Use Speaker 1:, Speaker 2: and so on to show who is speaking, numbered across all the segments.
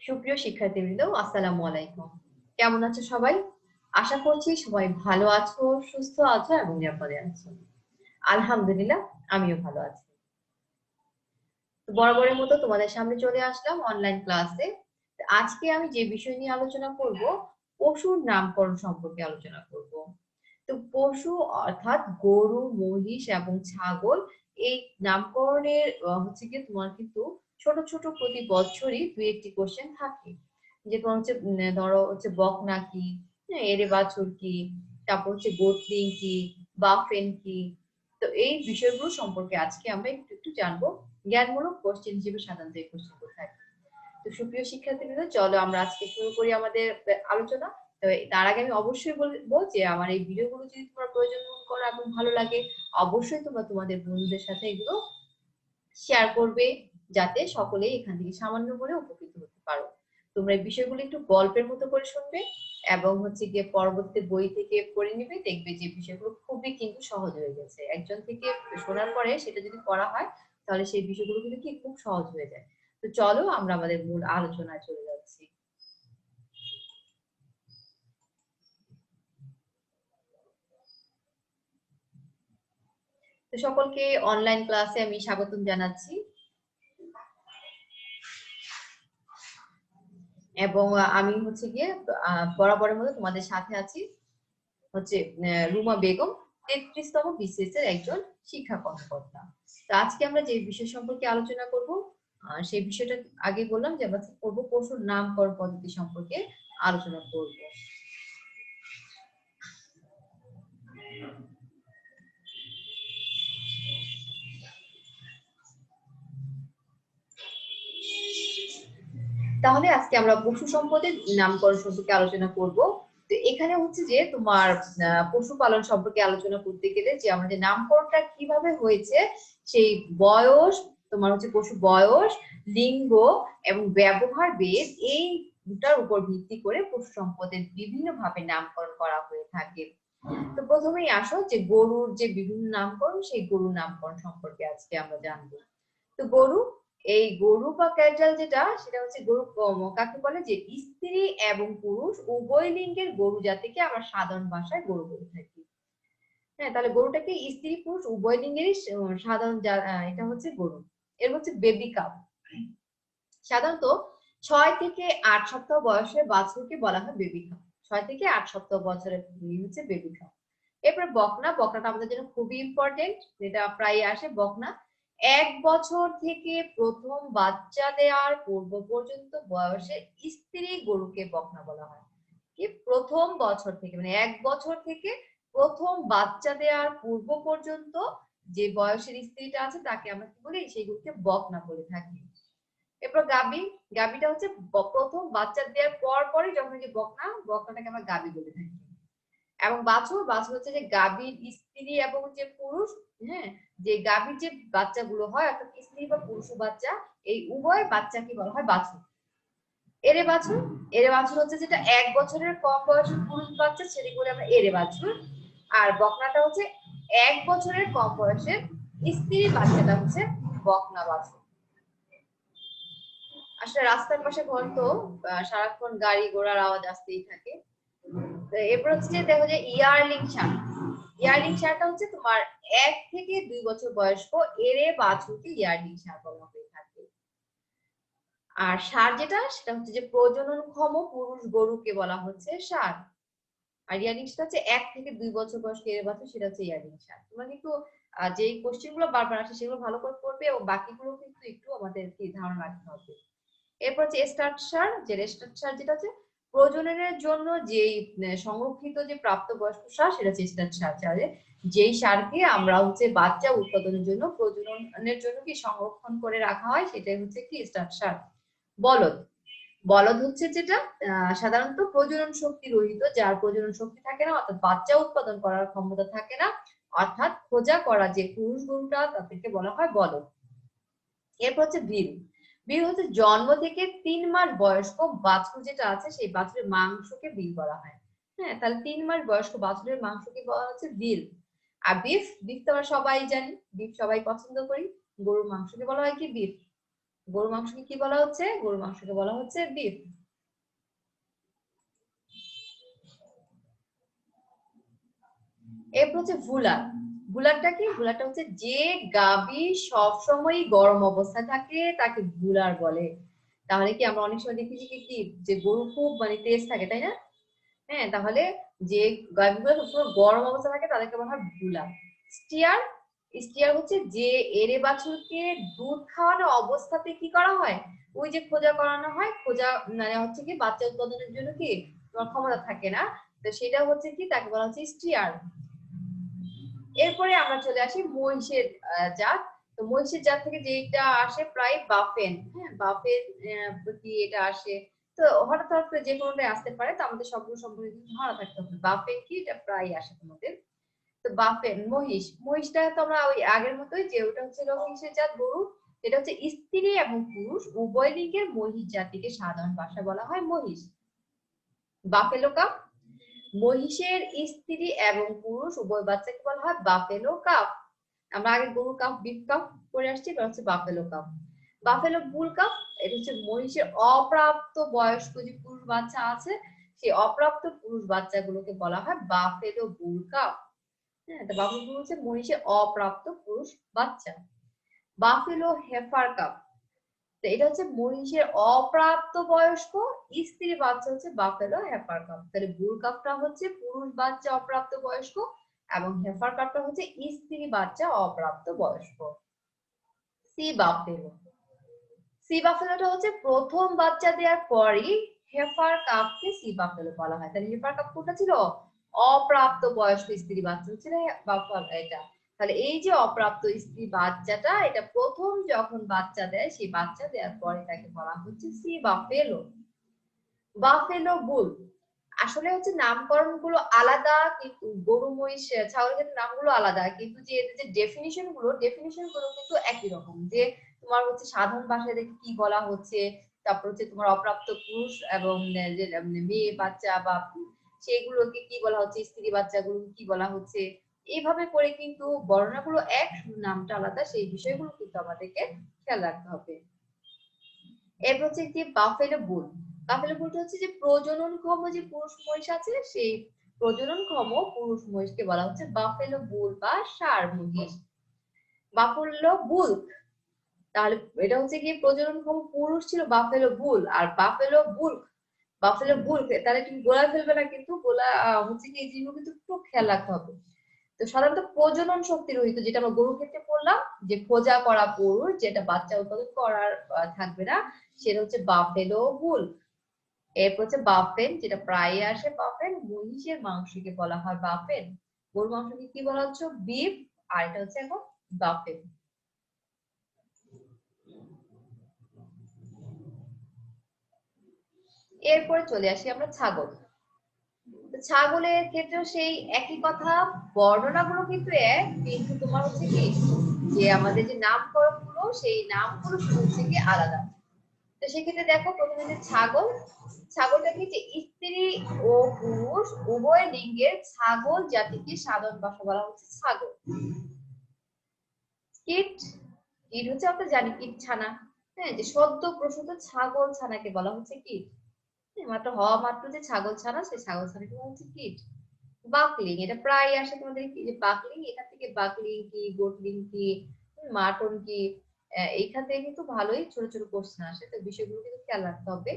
Speaker 1: সুপ্রিয় শিক্ষার্থীবৃন্দ, আসসালামু আলাইকুম। কেমন আছো সবাই? আশা করছি সবাই ভালো আছো, সুস্থ আছো এবং নিরাপদে আছো। আলহামদুলিল্লাহ, আমিও ভালো আছি। তো বরাবরের মতো তোমাদের সামনে চলে আসলাম অনলাইন ক্লাসে। আজকে আমি যে বিষয় নিয়ে আলোচনা করব, পশুর নামকরণ সম্পর্কে আলোচনা করব। তো পশু অর্থাৎ গরু, মহিষ এবং ছাগল, এই নামকরণের হচ্ছে কি তোমার কিন্তু ছোট ছোট প্রতি বছরই দুই একটি কোশ্চেন থাকে। যে তোমার হচ্ছে ধরো হচ্ছে বকনা কি, হ্যাঁ, এরে বাছুর কি, তারপর হচ্ছে গোটলিং কি, বাফেন কি। তো এই বিষয়গুলো সম্পর্কে আজকে আমরা একটু একটু জানবো। জ্ঞানমূলক কোশ্চেন হিসেবে সাধারণত এই কোশ্চেনগুলো থাকে। তো সুপ্রিয় শিক্ষার্থীবৃন্দ, চলো আমরা আজকে শুরু করি আমাদের আলোচনা। তো তার আগে আমি অবশ্যই বলবো যে আমার এই ভিডিওগুলো যদি তোমার প্রয়োজন মনে করো এবং ভালো লাগে, অবশ্যই তোমরা তোমাদের বন্ধুদের সাথে এগুলো শেয়ার করবে, যাতে সকলেই এখান থেকে সামান্য করে উপকৃত হতে পারো। তোমরা এই বিষয়গুলো একটু গল্পের মতো করে শুনবে এবং হচ্ছে গিয়ে পরবর্তী বই থেকে পড়ে নিবে, দেখবে যে বিষয়গুলো খুবই কিন্তু সহজ হয়ে গেছে। একজন থেকে শোনার পরে সেটা যদি করা হয়, তাহলে সেই বিষয়গুলো কিন্তু কি খুব সহজ হয়ে যায়। তো চলো আমরা আমাদের মূল আলোচনায় চলে যাচ্ছি। তো সকলকে অনলাইন ক্লাসে আমি স্বাগতম জানাচ্ছি এবং আমি হচ্ছে গিয়ে বরাবরের মতো তোমাদের সাথে আছি হচ্ছে রুমা বেগম, 33তম বিসিএস এর একজন শিক্ষা কর্মকর্তা। তো আজকে আমরা যে বিষয় সম্পর্কে আলোচনা করব, সেই বিষয়টা আগে বললাম যে আমরা করব পশুর নামকরণ পদ্ধতি সম্পর্কে আলোচনা করব। তাহলে আজকে আমরা পশু সম্পদের নামকরণ সম্পর্কে আলোচনা করব। তো এখানে হচ্ছে যে তোমার পশুপালন সম্পর্কে আলোচনা করতে গেলে যে আমাদের নামকরণটা কিভাবে হয়েছে, সেই বয়স, তোমার হচ্ছে পশু বয়স, লিঙ্গ এবং ব্যবহার ভেদ, এই দুটার উপর ভিত্তি করে পশু সম্পদের বিভিন্ন ভাবে নামকরণ করা হয়ে থাকে। তো প্রথমেই আসো যে গরুর যে বিভিন্ন নামকরণ, সেই গরুর নামকরণ সম্পর্কে আজকে আমরা জানবো। তো গরু, এই গরু বা ক্যাটেল যেটা, সেটা হচ্ছে গরু কাকে বলে, যে স্ত্রী এবং পুরুষ উভয় লিঙ্গের গরু জাতিকে আমরা সাধারণ ভাষায় গরু বলে থাকি। হ্যাঁ, তাহলে গরুটাকে স্ত্রী পুরুষ উভয় লিঙ্গেরই সাধারণ এটা হচ্ছে গরু। এর হচ্ছে বেবি কাপ। সাধারণত 6 থেকে 8 সপ্তাহ বয়সের বাছুরকে বলা হয় বেবি কাপ। 6 থেকে 8 সপ্তাহ বছরের হচ্ছে বেবি কাপ। এরপরে বকনা, বকনাটা আমাদের জন্য খুবই ইম্পর্টেন্ট, যেটা প্রায় আসে বকনা। 1 বছর থেকে প্রথম বাচ্চা দেওয়ার পূর্ব পর্যন্ত বয়সে স্ত্রী গরুকে বকনা বলা হয়। কি, প্রথম বছর থেকে মানে 1 বছর থেকে প্রথম বাচ্চা দেওয়ার পূর্ব পর্যন্ত যে বয়সের স্ত্রীটা আছে তাকে আমরা কি বলি, সেই গরুকে বকনা বলে থাকি। এরপর গাবি, গাবিটা হচ্ছে প্রথম বাচ্চা দেওয়ার পর পরই যখন যে বকনা, বকনাটাকে আমরা গাবি বলে থাকি। এবং বাছুর, বাছুর হচ্ছে যে গাভীর স্ত্রী এবং যে পুরুষ, হ্যাঁ, যে গাভীর যে বাচ্চাগুলো হয় অর্থাৎ স্ত্রী বা পুরুষ বাচ্চা, এই উভয় বাচ্চাকে বলা হয় বাছুর। এরে বাছুর, এরে বাছুর হচ্ছে যেটা 1 বছরের কম বয়সের পুরুষ বাচ্চা, সেটি বলে আমরা এরে বাছুর। আর বকনাটা হচ্ছে 1 বছরের কম বয়সের স্ত্রী বাচ্চাটা হচ্ছে বকনা বাছুর। আসলে রাস্তার পাশে ঘর তো সারাক্ষণ গাড়ি ঘোড়ার আওয়াজ আসতেই থাকে। এরপর হচ্ছে দেখো যে ইয়ারলিং ষাঁড়। ইয়ারলিং ষাঁড়টা হচ্ছে তোমার 1 থেকে 2 বছর বয়স্ক এরে বাছুরকে ইয়ারলিং ষাঁড় বলা হয়ে থাকে। আর ষাঁড় যেটা, সেটা হচ্ছে যে প্রজননক্ষম পুরুষ গরুকে বলা হচ্ছে ষাঁড়। আর ইয়ারলিং ষাঁড় হচ্ছে 1 থেকে 2 বছর বয়স্ক এরে বাছুর, সেটা হচ্ছে ইয়ারলিং ষাঁড়। তোমরা কিন্তু যে কোশ্চেন গুলো বারবার আসে সেগুলো ভালো করে পড়বে এবং বাকিগুলো কিন্তু একটু আমাদেরকে ধারণা রাখতে হবে। এরপর হচ্ছে স্টার্টার, যে স্টার্টার যেটা হচ্ছে প্রজননের জন্য যেই সংরক্ষিত যে প্রাপ্তবয়স্ক ষাঁড়, সেটা হচ্ছে স্টার্টার। যেই ষাঁড়কে আমরা হচ্ছে বাচ্চা উৎপাদনের জন্য, প্রজননের জন্য কি সংরক্ষণ করে রাখা হয়, সেটাই হচ্ছে কি স্টার্টার। বলদ, বলদ হচ্ছে যেটা সাধারণত প্রজনন শক্তি রহিত, যার প্রজনন শক্তি থাকে না, অর্থাৎ বাচ্চা উৎপাদন করার ক্ষমতা থাকে না, অর্থাৎ খোঁজা করা যে পুরুষ গরুটা, তাদেরকে বলা হয় বলদ। এরপর হচ্ছে ভীল, ভীল হচ্ছে জন্ম থেকে 3 মাস বয়স্ক বাছুর যেটা আছে, সেই বাছুরের মাংসকে ভীল বলা হয়। হ্যাঁ, তাহলে 3 মাস বয়স্ক বাছুরের মাংসকে বলা হচ্ছে ভীল। আর বিফ, বিফ তো আমরা সবাই জানি, বিফ সবাই পছন্দ করি, গরুর মাংসকে বলা হয় কি বিফ। গরুর মাংসকে কি বলা হচ্ছে? গরুর মাংসকে বলা হচ্ছে বিফ। এরপর হচ্ছে ভুলার। ভুলারটা কি? ভুলারটা হচ্ছে যে গাভী সবসময় গরম অবস্থায় থাকে তাকে ভুলার বলে। তাহলে কি আমরা অনেক সময় দেখেছি কি যে গরু খুব মানে তেজ থাকে, তাই না? হ্যাঁ, তাহলে যে গাভীগুলো সবসময় গরম অবস্থা থাকে তাদেরকে বলা হয় ভুলার। স্টিয়ার। স্টিয়ার হচ্ছে যে এরে বাছুরকে দুধ খাওয়ানো অবস্থাতে কি করা হয়, ওই যে খোঁজা করানো হয়, খোঁজা মানে হচ্ছে কি বাচ্চা উৎপাদনের জন্য কি তোমার ক্ষমতা থাকে না, তো সেটা হচ্ছে কি তাকে বলা হচ্ছে স্টিয়ার। এরপরে আমরা চলে আসি মহিষের জাত। তো মহিষের জাত থেকে যেটা আসে প্রায় বাফেন। হ্যাঁ, বাফেন কি এটা আসে, তো হঠাৎ হঠাৎ করে যে কোনোটাই আসতে পারে, তো আমাদের সবগুলো সম্পর্কে কিন্তু ধারণা থাকতে হবে। বাফেন কি এটা প্রায় আসে তোমাদের। তো বাফেন মহিষ, মহিষটা তো আমরা ওই আগের মতোই যে ওটা হচ্ছে মহিষের জাত গরু, এটা হচ্ছে স্ত্রী এবং পুরুষ উভয় লিঙ্গের মহিষ জাতিকে সাধারণ ভাষায় বলা হয় মহিষ। Buffalo cup. মহিষের স্ত্রী এবং পুরুষ উভয় বাচ্চাকে বলা হয় বাফেলো কাপ। আমরা আগে গরু কাপ বিফ কাপ করে আসছি, এবার হচ্ছে বাফেলো কাপ। বাফেলো বুল কাপ, এটা হচ্ছে মহিষের অপ্রাপ্ত বয়স্ক যে পুরুষ বাচ্চা আছে, সেই অপ্রাপ্ত পুরুষ বাচ্চাগুলোকে বলা হয় বাফেলো বুল কাপ। হ্যাঁ, তো বাফেলো বুল হচ্ছে মহিষের অপ্রাপ্ত পুরুষ বাচ্চা। বাফেলো হেফার কাপ, তো এটা হচ্ছে মহিষের অপ্রাপ্ত বয়স্ক স্ত্রী বাচ্চা হচ্ছে বাফেলো হেফার কাপ। তাহলে বুল কাপটা হচ্ছে পুরুষ বাচ্চা অপ্রাপ্ত বয়স্ক এবং হেফার কাপটা হচ্ছে স্ত্রী বাচ্চা অপ্রাপ্ত বয়স্ক। C buffalo. সি বাফেলোটা হচ্ছে প্রথম বাচ্চা দেওয়ার পরই হেফার কাপকে সি বাফেলো বলা হয়। তাহলে হেফার কাপ কোনটা ছিল? অপ্রাপ্ত বয়স্ক স্ত্রী বাচ্চা হচ্ছে বাফেলো এটা। তাহলে এই যে অপ্রাপ্ত স্ত্রী বাচ্চাটা, এটা প্রথম যখন বাচ্চা দেয়, সেই বাচ্চা দেওয়ার পরে তাকে বলা হচ্ছে সি বাফেলো। বাফেলো বুল, আসলে হচ্ছে নামকরণ গুলো আলাদা, কিন্তু গরু মহিষ ছাগলের ক্ষেত্রে নামগুলো আলাদা, কিন্তু যে এদের যে ডেফিনিশন গুলো কিন্তু একই রকম। যে তোমার হচ্ছে সাধারণ ভাষায় দেখে কি বলা হচ্ছে, তারপর হচ্ছে তোমার অপ্রাপ্ত পুরুষ এবং যে মেয়ে বাচ্চা বা সেগুলোকে কি বলা হচ্ছে, স্ত্রী বাচ্চাগুলোকে কি বলা হচ্ছে, এইভাবে করে কিন্তু বর্ণনাগুলো এক, নামটা আলাদা, সেই বিষয়গুলো কিন্তু আমাদেরকে খেয়াল রাখতে হবে। এরপর হচ্ছে কি বাফেলো বুল। বাফেলো বুলটা হচ্ছে যে প্রজননক্ষম যে পুরুষ মহিষ আছে, সেই প্রজননক্ষম পুরুষ মহিষকে বলা হচ্ছে বাফেলো বুল বা ষাঁড় মহিষ। বাফেলো বুল, তাহলে এটা হচ্ছে কি প্রজননক্ষম পুরুষ ছিল বাফেলো বুল, আর বাফেলো বুল, বাফেলো বুল তাহলে তুমি গোলা ফেলবে না, কিন্তু গোলা হচ্ছে কি এই জিনিসগুলো কিন্তু একটু খেয়াল রাখতে হবে। তো সাধারণত প্রজনন শক্তি রহিত, যেটা আমরা গরুর ক্ষেত্রে পড়লাম, যে খোঁজা করা পুরুষ যেটা বাচ্চা উৎপাদন করার থাকবে না, সেটা হচ্ছে বাফেলো বুল। এরপর হচ্ছে বাফেন, যেটা প্রায় আসে বাফেন, মহিষের মাংসকে বলা হয় বাফেন। গরুর মাংসকে কি বলা হচ্ছে? বিফ। আর এটা হচ্ছে এখন বাফেন। এরপরে চলে আসি আমরা ছাগল। ছাগলের ক্ষেত্রেও সেই একই কথা, বর্ণনাগুলো কিন্তু এক, কিন্তু তোমার হচ্ছে কি যে আমাদের যে নামকরণ গুলো, সেই নামগুলো হচ্ছে কি আলাদা। তো সেক্ষেত্রে দেখো প্রথমে যে ছাগল, ছাগলটাকে যে স্ত্রী ও পুরুষ উভয় লিঙ্গের ছাগল জাতিকে সাধারণ ভাষা বলা হচ্ছে ছাগল। কিট, কিট হচ্ছে আমরা জানি কিট ছানা। হ্যাঁ, যে সদ্য প্রসূত ছাগল ছানাকে বলা হচ্ছে কিট। মাত্র হওয়া মাত্র যে ছাগল ছানা, সেই ছাগল ছানাকে বলা হচ্ছে কিট। বাকলিং, এটা প্রায় আসে তোমাদের কি যে বাকলিং, এখান থেকে বাকলিং কি, গোটলিং কি, মাটন কি, এইখান থেকে কিন্তু ভালোই ছোট ছোট কোশ্চেন আসে, তো বিষয়গুলো কিন্তু খেয়াল রাখতে হবে।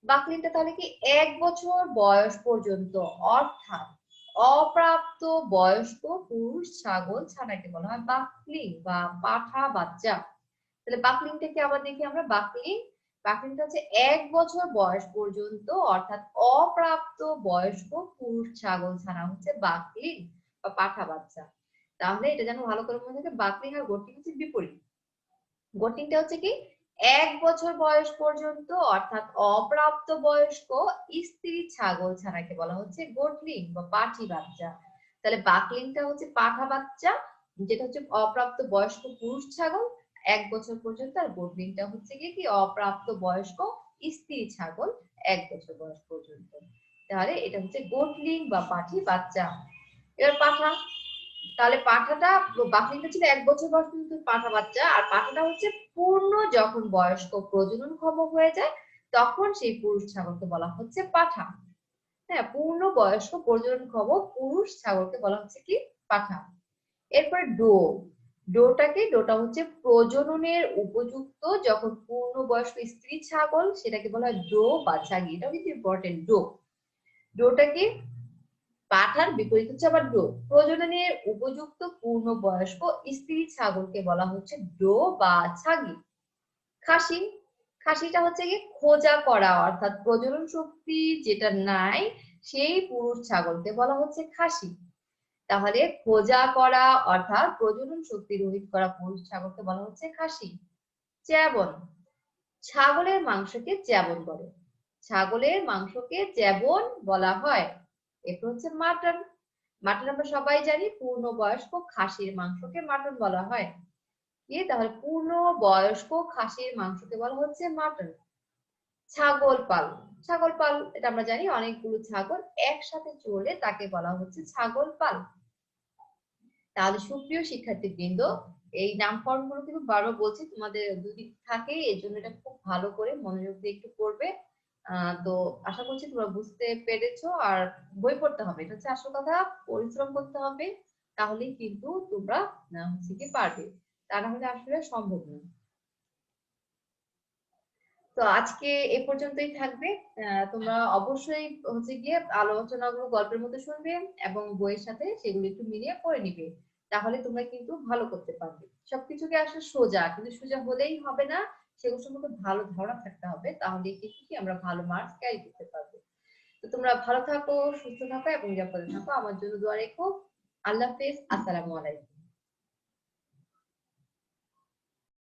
Speaker 1: বাকলিংটা তাহলে কি 1 বছর বয়স পর্যন্ত, অর্থাৎ অপ্রাপ্ত বয়স্ক পুরুষ ছাগল ছানাকে বলা হয় বাকলিং বা পাঠা বাচ্চা। তাহলে বাকলিংটাকে আবার দেখি আমরা, বাকলিং, বাকলিংটা হচ্ছে 1 বছর বয়স পর্যন্ত, অর্থাৎ অপ্রাপ্ত বয়স্ক পুরুষ ছাগল ছানা হচ্ছে বাকলিং বা পাঠা বাচ্চা। তাহলে এটা যেন ভালো করে মনে থাকে, বাকলিং আর গোটলিং হচ্ছে বিপরীত। গোটিংটা হচ্ছে কি 1 বছর বয়স পর্যন্ত, অর্থাৎ অপ্রাপ্ত বয়স্ক স্ত্রী ছাগল ছানাকে বলা হচ্ছে গোটলিং বা পাঠি বাচ্চা। তাহলে বাকলিংটা হচ্ছে পাঠা বাচ্চা, যেটা হচ্ছে অপ্রাপ্ত বয়স্ক পুরুষ ছাগল 1 বছর পর্যন্ত, আর গোটলিংটা হচ্ছে কি অপ্রাপ্ত বয়স্ক স্ত্রী ছাগল 1 বছর বয়স পর্যন্ত। তাহলে এটা হচ্ছে গোটলিং বা পাঠি বাচ্চা। এবার পাঠা, তাহলে পাঠাটা, বাকলিংটা ছিল 1 বছর বয়স পর্যন্ত পাঠা বাচ্চা, আর পাঠাটা হচ্ছে পূর্ণ যখন বয়স্ক প্রজননক্ষম হয়ে যায় তখন সেই পুরুষ ছাগলকে বলা হচ্ছে পাঠা। হ্যাঁ, পূর্ণ বয়স্ক প্রজননক্ষম পুরুষ ছাগলকে বলা হচ্ছে কি পাঠা। এরপরে ডোটা হচ্ছে প্রজননের উপযুক্ত যখন পূর্ণবয়স্ক স্ত্রী ছাগল, সেটাকে বলা হয় ডো বা ছাগি। এটা কিন্তু ইম্পর্টেন্ট। ডোটা কি? পাঠার বিপরীত হচ্ছে আবার ডো। প্রজননের উপযুক্ত পূর্ণবয়স্ক স্ত্রী ছাগলকে বলা হচ্ছে ডো বা ছাগি। খাসি, খাসিটা হচ্ছে কি খোঁজা করা, অর্থাৎ প্রজনন শক্তি যেটা নাই সেই পুরুষ ছাগলকে বলা হচ্ছে খাসি। তাহলে খোঁজা করা অর্থাৎ প্রজনন শক্তি রহিত করা পুরুষ ছাগলকে বলা হচ্ছে খাসি। চ্যাবন, ছাগলের মাংসকে চ্যাবন বলে। ছাগলের মাংসকে চ্যাবন বলা হয়। এরপর হচ্ছে মাটন। মাটন আমরা সবাই জানি পূর্ণবয়স্ক খাসির মাংসকে মাটন বলা হয়। কি তাহলে পূর্ণ বয়স্ক খাসির মাংসকে বলা হচ্ছে মাটন। ছাগল পাল, ছাগল পাল এটা আমরা জানি অনেকগুলো ছাগল একসাথে চলে তাকে বলা হচ্ছে ছাগল পাল। তাহলে সুপ্রিয় শিক্ষার্থীবৃন্দ, এই নামকরণগুলো কিন্তু বারবার বলছি তোমাদের যদি থাকে, এর জন্য এটা খুব ভালো করে মনোযোগ দিয়ে একটু পড়বে। তো আশা করছি তোমরা বুঝতে পেরেছো। আর বই পড়তে হবে, এটা হচ্ছে আসল কথা, পরিশ্রম করতে হবে, তাহলেই কিন্তু তোমরা হচ্ছে কি পারবে, তা না হলে আসলে সম্ভব না। তো আজকে এ পর্যন্তই থাকবে। তোমরা অবশ্যই হচ্ছে গিয়ে আলোচনাগুলো গল্পের মতো শুনবে এবং বইয়ের সাথে সেগুলো একটু মিলিয়ে পড়ে নিবে, তাহলে তোমরা কিন্তু ভালো করতে পারবে। সবকিছুকে আসলে সোজা, কিন্তু সোজা হলেই হবে না, সেগুলো সম্পর্কে ভালো ধারণা থাকতে হবে, তাহলে কিন্তু কি আমরা ভালো মার্কস ক্যারি করতে পারবো। তো তোমরা ভালো থাকো, সুস্থ থাকো এবং নিরাপদে থাকো। আমার জন্য দোয়া রেখো। আল্লাহ হাফেজ, আসসালামু আলাইকুম।